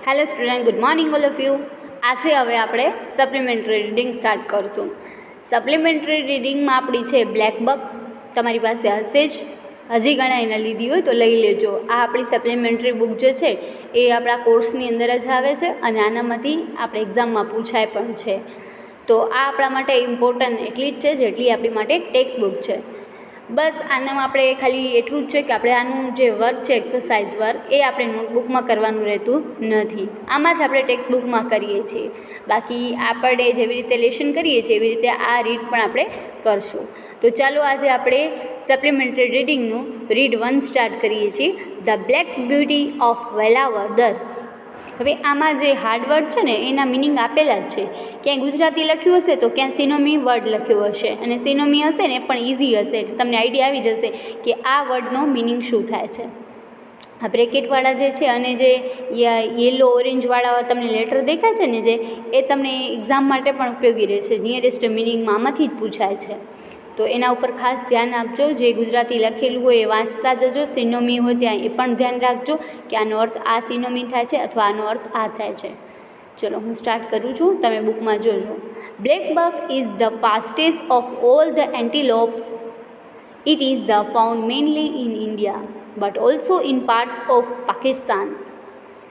Hello student, good morning all of you. આજે હવે આપણે સપ્લિમેન્ટરી રીડિંગ સ્ટાર્ટ કરશું. સપ્લિમેન્ટરી રીડિંગમાં આપણી છે બ્લેક બક. તમારી પાસે હશે જ, હજી ઘણા એને લીધી હોય તો લઈ લેજો. આ આપણી સપ્લિમેન્ટરી બુક જે છે એ આપણા કોર્સની અંદર જ આવે છે અને આનામાંથી આપણે એક્ઝામમાં પૂછાય પણ છે. તો આ આપણા માટે ઇમ્પોર્ટન્ટ એટલી જ છે જેટલી આપણી માટે ટેક્સ્ટ બુક છે. બસ આનામાં આપણે ખાલી એટલું જ છે કે આપણે આનું જે વર્ક છે, એક્સરસાઇઝ વર્ક, એ આપણે નોટબુકમાં કરવાનું રહેતું નથી. આમાં જ આપણે ટેક્સ્ટ બુકમાં કરીએ છીએ. બાકી આપણે જેવી રીતે લેશન કરીએ છીએ એવી રીતે આ રીડ પણ આપણે કરશું. તો ચાલો આજે આપણે સપ્લિમેન્ટરી રીડિંગનું રીડ 1 સ્ટાર્ટ કરીએ છીએ. The black beauty of Velavadar. હવે આમાં જે હાર્ડવર્ડ છે ને એના મિનિંગ આપેલા જ છે. ક્યાંય ગુજરાતી લખ્યું હશે તો ક્યાંય સિનોમી વર્ડ લખ્યો હશે, અને સિનોમી હશે ને પણ ઇઝી હશે, એટલે તમને આઈડિયા આવી જશે કે આ વર્ડનો મિનિંગ શું થાય છે. આ બ્રેકેટવાળા જે છે અને જે યેલો ઓરેન્જવાળા તમને લેટર દેખાય છે ને જે, એ તમને એક્ઝામ માટે પણ ઉપયોગી રહેશે. નિયરેસ્ટ મિનિંગમાં આમાંથી જ પૂછાય છે. તો એના ઉપર ખાસ ધ્યાન આપજો. જે ગુજરાતી લખેલું હોય એ વાંચતા જજો. સિનોમી હોય ત્યાં એ પણ ધ્યાન રાખજો કે આનો અર્થ આ સિનોમી થાય છે અથવા આનો અર્થ આ થાય છે. ચલો હું સ્ટાર્ટ કરું છું, તમે બુકમાં જોજો. Black buck is the fastest of all the antelope. It is the found mainly in India but also in parts of Pakistan,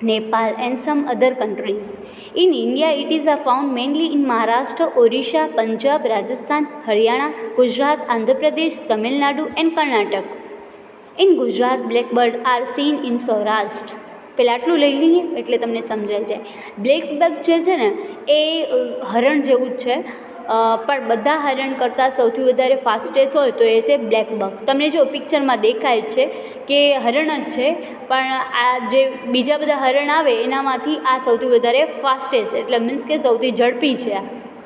Nepal and some other countries. In India, it is found mainly in Maharashtra, Orissa, Punjab, Rajasthan, Haryana, Gujarat, Andhra Pradesh, Tamil Nadu and Karnataka. In Gujarat, blackbird are seen in Saurashtra. પહેલાં આટલું લઈ લઈએ એટલે તમને સમજાઈ જાય. Black buck જે છે ને એ હરણ જેવું જ છે, પણ બધા હરણ કરતાં સૌથી વધારે ફાસ્ટેસ્ટ હોય તો એ છે બ્લેક બક. તમને જો પિક્ચરમાં દેખાય જ છે કે હરણ જ છે, પણ આ જે બીજા બધા હરણ આવે એનામાંથી આ સૌથી વધારે ફાસ્ટેસ્ટ, એટલે મીન્સ કે સૌથી ઝડપી છે.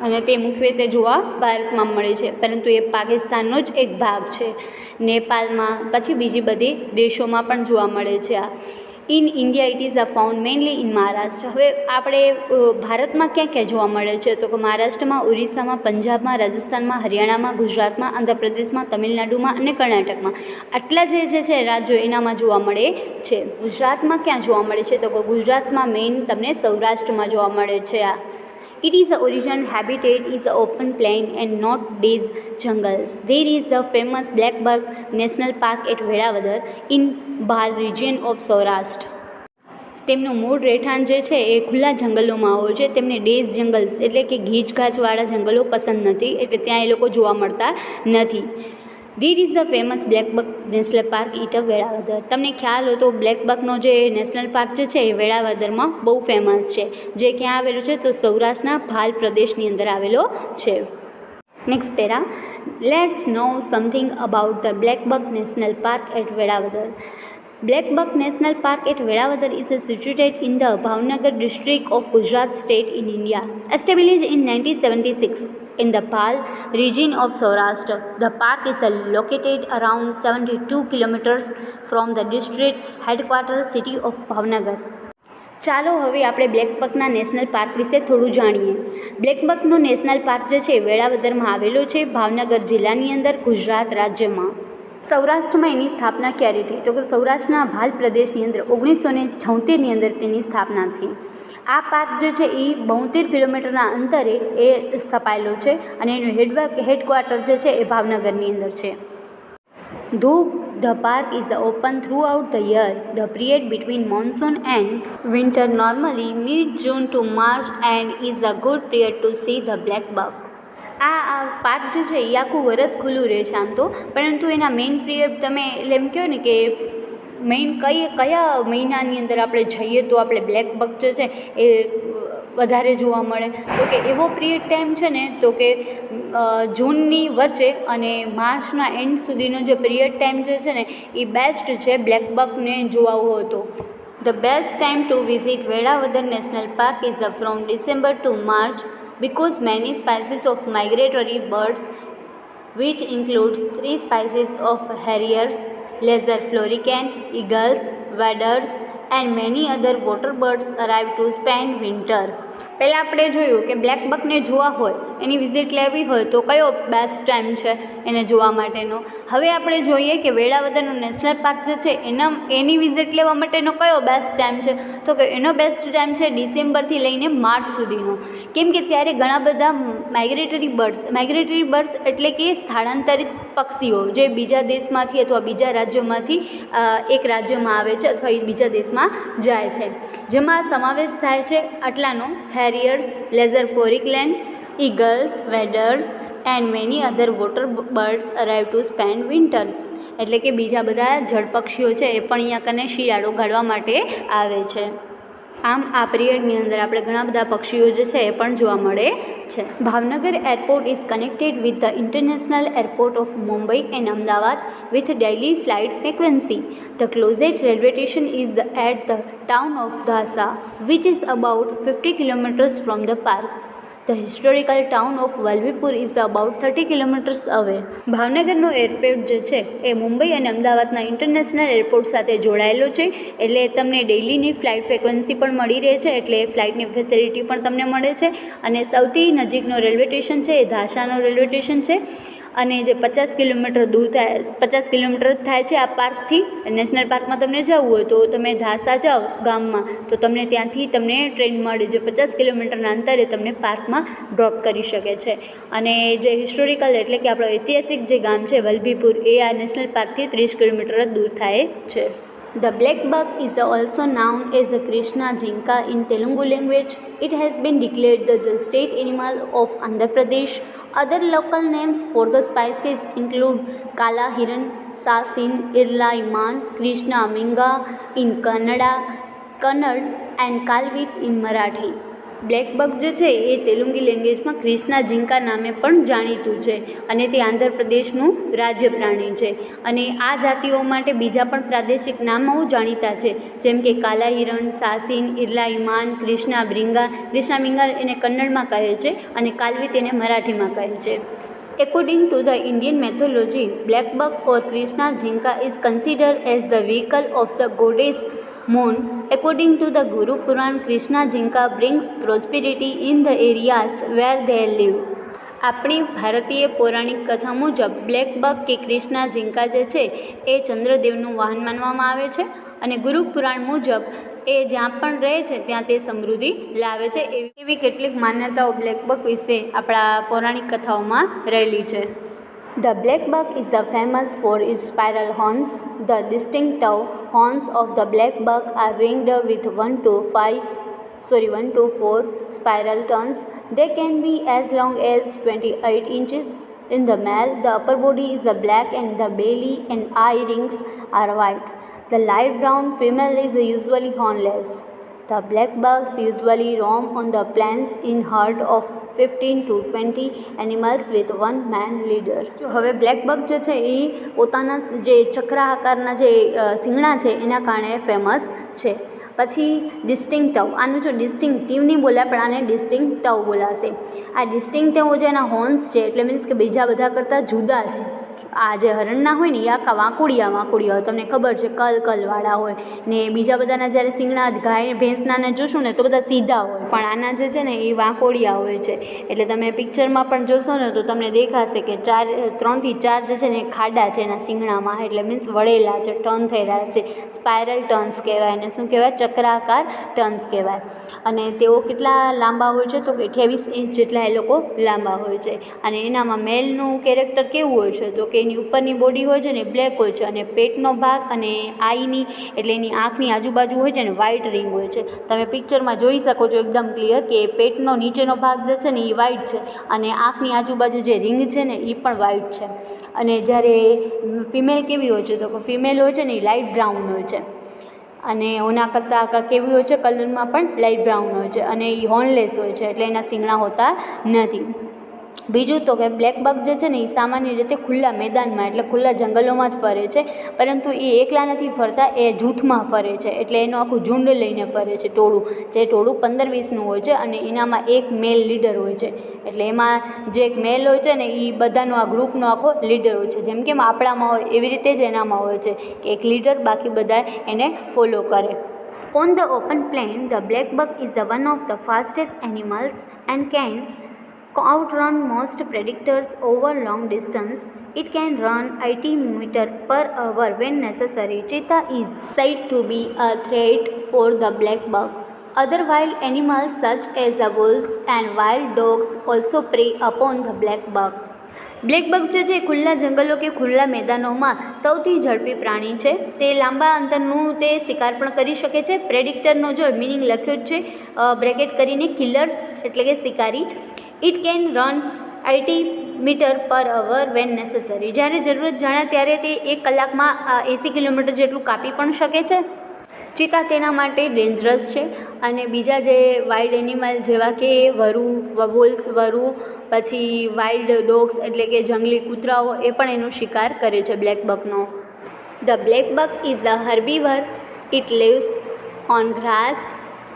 અને તે મુખ્યત્વે જોવા ભારતમાં મળે છે, પરંતુ એ પાકિસ્તાનનો જ એક ભાગ છે. નેપાળમાં પછી બીજી બધી દેશોમાં પણ જોવા મળે છે. આ in India it is found mainly in Maharashtra. હવે આપણે ભારતમાં ક્યાં ક્યાં જોવા મળે છે તો કે મહારાષ્ટ્રમાં, ઓરિસ્સામાં, પંજાબમાં, રાજસ્થાનમાં, હરિયાણામાં, ગુજરાતમાં, આંધ્રપ્રદેશમાં, તમિલનાડુમાં અને કર્ણાટકમાં. આટલા જે છે રાજ્યો એનામાં જોવા મળે છે. ગુજરાતમાં ક્યાં જોવા મળે છે તો કે ગુજરાતમાં મેઇન તમને સૌરાષ્ટ્રમાં જોવા મળે છે. આ It is the original habitat is the open plain and not dense jungles. There is the famous Black Buck National Park at Velavadar in Bhal region of Saurashtra. તેમનું મૂળ રહેઠાણ જે છે એ ખુલ્લા જંગલોમાં હોય છે. તેમને ડેઝ જંગલ્સ એટલે કે ઘીચઘાચવાળા જંગલો પસંદ નથી, એટલે ત્યાં એ લોકો જોવા મળતા નથી. There is the famous Black Buck National Park at Velavadar. તમને ખ્યાલ હોય તો બ્લેક બકનો જે નેશનલ પાર્ક જે છે એ વેળાવદરમાં બહુ ફેમસ છે. જે ક્યાં આવેલો છે તો સૌરાષ્ટ્રના ભાલ પ્રદેશની અંદર આવેલો છે. Next para. Let's know something about the black buck national park at Velavadar. Black Buck National Park at Velavadar is situated in the Bhavnagar district of Gujarat state in India. Established in 1976 in the Bhal region of Saurashtra, the park is located around 72 kilometers from the district headquarters city of Bhavnagar. ચાલો હવે આપણે black બકના national park વિશે થોડું જાણીએ. Black બકનો national park જે છે વેળાવદરમાં આવેલો છે, ભાવનગર જિલ્લાની અંદર, ગુજરાત રાજ્યમાં. સૌરાષ્ટ્રમાં એની સ્થાપના ક્યારે થઈ તો કે સૌરાષ્ટ્રના ભાલ પ્રદેશની અંદર 1976ની અંદર તેની સ્થાપના થઈ. આ પાર્ક જે છે એ 72 કિલોમીટરના અંતરે એ સ્થપાયેલો છે અને એનું હેડક્વાર્ટર જે છે એ ભાવનગરની અંદર છે. Though the park is open throughout the year, the period between monsoon and winter, normally mid-June to March, and is a good period to see the black buck. આ પાર્ક જે છે એ આખું વરસ ખુલ્લું રહે છે આમ તો, પરંતુ એના મેઇન પિરિયડ તમે એટલે એમ કહો ને કે મેઇન કયા મહિનાની અંદર આપણે જઈએ તો આપણે બ્લેક બક જે છે એ વધારે જોવા મળે તો કે એવો પિરિયડ ટાઈમ છે ને તો કે જૂનની વચ્ચે અને માર્ચના એન્ડ સુધીનો જે પિરિયડ ટાઈમ જે છે ને એ બેસ્ટ છે બ્લેક બકને જોવાવો હતો. The best time to visit Velavadar National Park is from December to March, because many species of migratory birds, which includes 3 species of harriers, lesser florican, eagles, waders and many other water birds arrive to spend winter. પહેલાં આપણે જોયું કે black બકને જોવા હોય એની visit લેવી હોય તો કયો બેસ્ટ ટાઈમ છે એને જોવા માટેનો? હવે આપણે જોઈએ કે વેળાવદરનું નેશનલ પાર્ક જે છે એની વિઝિટ લેવા માટેનો કયો બેસ્ટ ટાઈમ છે? તો કે એનો બેસ્ટ ટાઈમ છે ડિસેમ્બરથી લઈને માર્ચ સુધીનો. કેમ કે ત્યારે ઘણા બધા માઇગ્રેટરી બર્ડ્સ એટલે કે સ્થળાંતરિત પક્ષીઓ જે બીજા દેશમાંથી અથવા બીજા રાજ્યોમાંથી એક રાજ્યમાં આવે છે અથવા એ બીજા દેશમાં જાય છે, જેમાં સમાવેશ થાય છે આટલાનો: harriers, lesser florican, eagles, waders and many other water birds arrive to spend winters. એટલે કે બીજા બધા જળપક્ષીઓ છે એ પણ અહીંયા કને શિયાળો ગાળવા માટે આવે છે. આમ આ પિરિયડની અંદર આપણે ઘણા બધા પક્ષીઓ જે છે એ પણ જોવા મળે છે. Bhavnagar airport is connected with the international airport of Mumbai and Ahmedabad with daily flight frequency. The closest railway station is at the town of Dhasa which is about 50 kilometres from the park. The historical town of Valbipur is about 30 kilometers away. ભાવનગરનો airport જે છે એ મુંબઈ અને અમદાવાદના international airport સાથે જોડાયેલો છે, એટલે તમને ડેઇલીની flight frequency પણ મળી રહે છે, એટલે ફ્લાઇટની ફેસિલિટી પણ તમને મળે છે. અને સૌથી નજીકનો રેલવે સ્ટેશન છે એ ધાસાનો રેલવે સ્ટેશન છે, અને જે 50 કિલોમીટર દૂર થાય 50 કિલોમીટર થાય છે આ પાર્કથી. નેશનલ પાર્કમાં તમને જવું હોય તો તમે ધાસા જાઓ ગામમાં તો તમને ત્યાંથી તમને ટ્રેન મળે જે 50 કિલોમીટરના અંતરે તમને પાર્કમાં ડ્રોપ કરી શકે છે. અને જે હિસ્ટોરિકલ એટલે કે આપણો ઐતિહાસિક જે ગામ છે વલભીપુર એ આ નેશનલ પાર્કથી 30 કિલોમીટર જ દૂર થાય છે. The black buck is also known as the Krishna jinka in Telugu language. It has been declared the state animal of Andhra Pradesh. Other local names for the species include Kala Hiran, Sasin, Irla Iman, Krishna Minga in Kannada, and Kalvit in Marathi. Black buck જે છે એ તેલુગુ લેંગ્વેજમાં ક્રિષ્ના ઝીંકા નામે પણ જાણીતું છે, અને તે આંધ્રપ્રદેશનું રાજ્ય પ્રાણી છે. અને આ જાતિઓ માટે બીજા પણ પ્રાદેશિક નામો જાણીતા છે, જેમ કે કાલા હિરણ, સાસીન, ઇરલા ઇમાન, ક્રિષ્ના મિંગા એને કન્નડમાં કહે છે, અને કાલવી તેને મરાઠીમાં કહે છે. According to the Indian mythology, black buck or Krishna Jinka is considered as the vehicle of the goddess moon. According to the Guru Puran, Krishna Jinka brings prosperity in the areas where they live. આપણી ભારતીય પૌરાણિક કથા મુજબ black buck કે ક્રિષ્ના ઝીંકા જે છે એ ચંદ્રદેવનું વાહન માનવામાં આવે છે, અને ગુરુ પુરાણ મુજબ એ જ્યાં પણ રહે છે ત્યાં તે સમૃદ્ધિ લાવે છે. એવી કેટલીક માન્યતાઓ બ્લેક બક વિશે આપણા પૌરાણિક કથાઓમાં રહેલી છે. The black buck is famous for its spiral horns. The distinctive horns of the black buck are ringed with 1 to 4 spiral turns. They can be as long as 28 inches. In the male, the upper body is black and the belly and eye rings are white. The light brown female is usually hornless. The black bucks usually roam on the plains in herd of 15 to 20 animals with one man leader. જો હવે black buck જે છે એ પોતાના જે ચક્રા આકારના જે શિંગડા છે એના કારણે ફેમસ છે. પછી ડિસ્ટિંક્ટિવ, આનું જો ડિસ્ટિંક્ટિવ નહીં બોલાય પણ આને ડિસ્ટિંક્ટિવ બોલાશે. આ ડિસ્ટિંક્ટિવ જે એના હોર્ન્સ છે એટલે મીન્સ કે બીજા બધા કરતાં જુદા છે. આ જે હરણના હોય ને એ આખા વાંકુડિયા હોય, તમને ખબર છે કલવાળા હોય ને, બીજા બધાના જ્યારે શિંગડા જ ગાય ભેંસનાને જોશો ને તો બધા સીધા હોય, પણ આના જે છે ને એ વાંકોડિયા હોય છે. એટલે તમે પિક્ચરમાં પણ જોશો ને તો તમને દેખાશે કે 3 થી 4 જે છે ને ખાડા છે એના શિંગડામાં, એટલે મીન્સ વળેલા છે, ટર્ન થયેલા છે. સ્પાયરલ ટર્ન્સ કહેવાય, અને શું કહેવાય, ચક્રાકાર ટર્ન્સ કહેવાય. અને તેઓ કેટલા લાંબા હોય છે તો કે 28 ઇંચ જેટલા એ લોકો લાંબા હોય છે. અને એનામાં મેલનું કેરેક્ટર કેવું હોય છે તો કે એની ઉપરની બોડી હોય છે ને બ્લેક હોય છે, અને પેટનો ભાગ અને આઈની એટલે એની આંખની આજુબાજુ હોય છે ને વ્હાઇટ રિંગ હોય છે. તમે પિક્ચરમાં જોઈ શકો છો એકદમ ક્લિયર કે પેટનો નીચેનો ભાગ જે છે ને એ વ્હાઇટ છે, અને આંખની આજુબાજુ જે રિંગ છે ને એ પણ વ્હાઇટ છે. અને જ્યારે ફિમેલ કેવી હોય છે તો કે ફિમેલ હોય છે ને એ લાઇટ બ્રાઉન હોય છે, અને ઓના કરતાં કેવી હોય છે કલરમાં પણ લાઇટ બ્રાઉન હોય છે, અને એ હોર્નલેસ હોય છે એટલે એના શિંગડા હોતા નથી. બીજું તો કે બ્લેક બક જે છે ને એ સામાન્ય રીતે ખુલ્લા મેદાનમાં એટલે ખુલ્લા જંગલોમાં જ ફરે છે, પરંતુ એ એકલા નથી ફરતા, એ જૂથમાં ફરે છે. એટલે એનું આખું ઝુંડ લઈને ફરે છે, ટોળું. જે ટોળું 15-20નું હોય છે, અને એનામાં એક મેલ લીડર હોય છે. એટલે એમાં જે એક મેલ હોય છે ને એ બધાનો આ ગ્રુપનો આખો લીડર હોય છે. જેમ કે આપણામાં હોય એવી રીતે જ એનામાં હોય છે કે એક લીડર, બાકી બધા એને ફોલો કરે. On the open plain, the black buck is one of the fastest animals and can outrun most predators over long distance. It can run 80 meters per hour when necessary. Cheetah is said to be a threat for the black buck. Other wild animals such as the wolves and wild dogs also prey upon the black buck. Black buck જે છે ખુલ્લા જંગલો કે ખુલ્લા મેદાનોમાં સૌથી ઝડપી પ્રાણી છે. તે લાંબા અંતરનું તે શિકાર પણ કરી શકે છે. પ્રેડિક્ટરનો જો મિનિંગ લખ્યો જ છે બ્રેકેટ કરીને કિલર્સ એટલે કે શિકારી. ઇટ કેન રન 80 મીટર પર અવર વેન નેસેસરી. જ્યારે જરૂરત જણાય ત્યારે તે 1 કલાકમાં 80 કિલોમીટર જેટલું કાપી પણ શકે છે. ચીતા તેના માટે ડેન્જરસ છે અને બીજા જે વાઇલ્ડ એનિમલ જેવા કે વરુ, વોલ્સ, વરુ, પછી વાઇલ્ડ ડોગ્સ એટલે કે જંગલી કૂતરાઓ એ પણ એનો શિકાર કરે છે બ્લેક બકનો. The black buck is a herbivore. It lives on grass,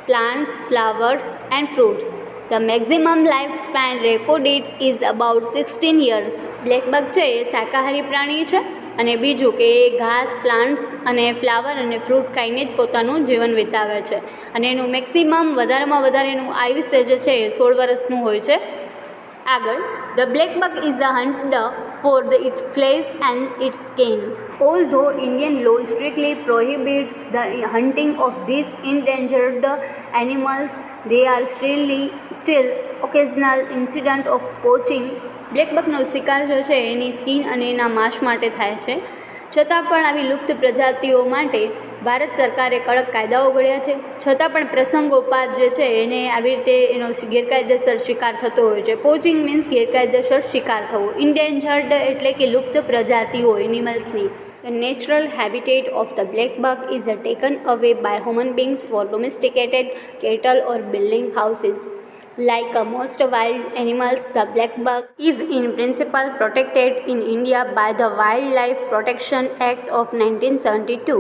plants, flowers and fruits. The maximum life span recorded is about 16 years. Black buck છે એ શાકાહારી પ્રાણી છે અને બીજું કે ઘાસ, પ્લાન્ટ્સ અને ફ્લાવર અને ફ્રૂટ ખાઈને જ પોતાનું જીવન વિતાવે છે અને એનું મેક્સિમમ વધારેમાં વધારે એનું આયુષ્ય જે છે એ 16 વર્ષનું હોય છે. આગળ, the black buck is a hunter for the eat flesh and its skin. Although Indian law strictly prohibits the hunting of these endangered animals, there are still occasional incidents of poaching. Black બકનો શિકાર જે છે એની skin અને એના માંસ માટે થાય છે. છતાં પણ આવી લુપ્ત પ્રજાતિઓ માટે ભારત સરકારે કડક કાયદાઓ ઘડ્યા છે. છતાં પણ પ્રસંગોપાત જે છે એને આવી રીતે એનો ગેરકાયદેસર શિકાર થતો હોય છે. પોચિંગ મીન્સ ગેરકાયદેસર શિકાર થવો. ઇન્ડેન્જર્ડ એટલે કે લુપ્ત પ્રજાતિઓ એનિમલ્સની. The natural habitat of the black buck is taken away by human beings for domesticated cattle or building houses. Like most wild animals, the black buck is in principle protected in India by the Wildlife Protection Act of 1972.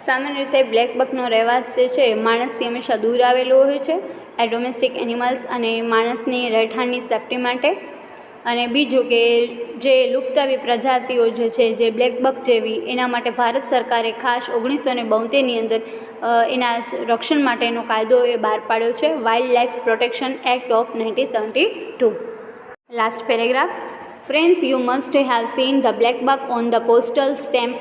સામાન્ય રીતે black બકનો રહેવાસ જે છે માણસથી હંમેશા દૂર આવેલો હોય છે આ ડોમેસ્ટિક એનિમલ્સ અને માણસની રહેઠાણની સેફ્ટી માટે. અને બીજું કે જે લુપ્ત આવી પ્રજાતિઓ જે છે જે બ્લેક બક જેવી એના માટે ભારત સરકારે ખાસ 1972ની અંદર એના રક્ષણ માટેનો કાયદો એ બહાર પાડ્યો છે, wild life protection act of 1972. Last paragraph. Friends, you must have seen the black buck on the postal stamp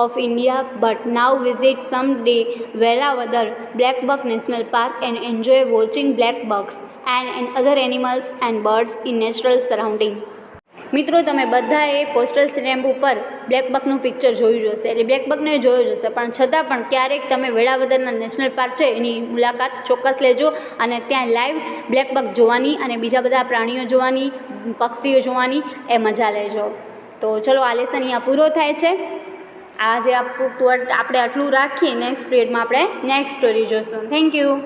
of India, but now visit someday Velavadar Black Buck National Park and enjoy watching black bucks and other animals and birds in natural surrounding. મિત્રો, તમે બધાએ postal stamp ઉપર black બકનું picture જોયું જશે એટલે black બકને જોયું જશે, પણ છતાં પણ ક્યારેક તમે વેળાવદરના નેશનલ પાર્ક છે એની મુલાકાત ચોક્કસ લેજો અને ત્યાં લાઈવ બ્લેક બક જોવાની અને બીજા બધા પ્રાણીઓ જોવાની, પક્ષીઓ જોવાની એ મજા લેજો. તો ચલો, આ લેસન અહીંયા પૂરો થાય છે. આજે આપણે આટલું રાખીએ. નેક્સ્ટ પીરિયડમાં આપણે નેક્સ્ટ સ્ટોરી જોઈશું. Thank you.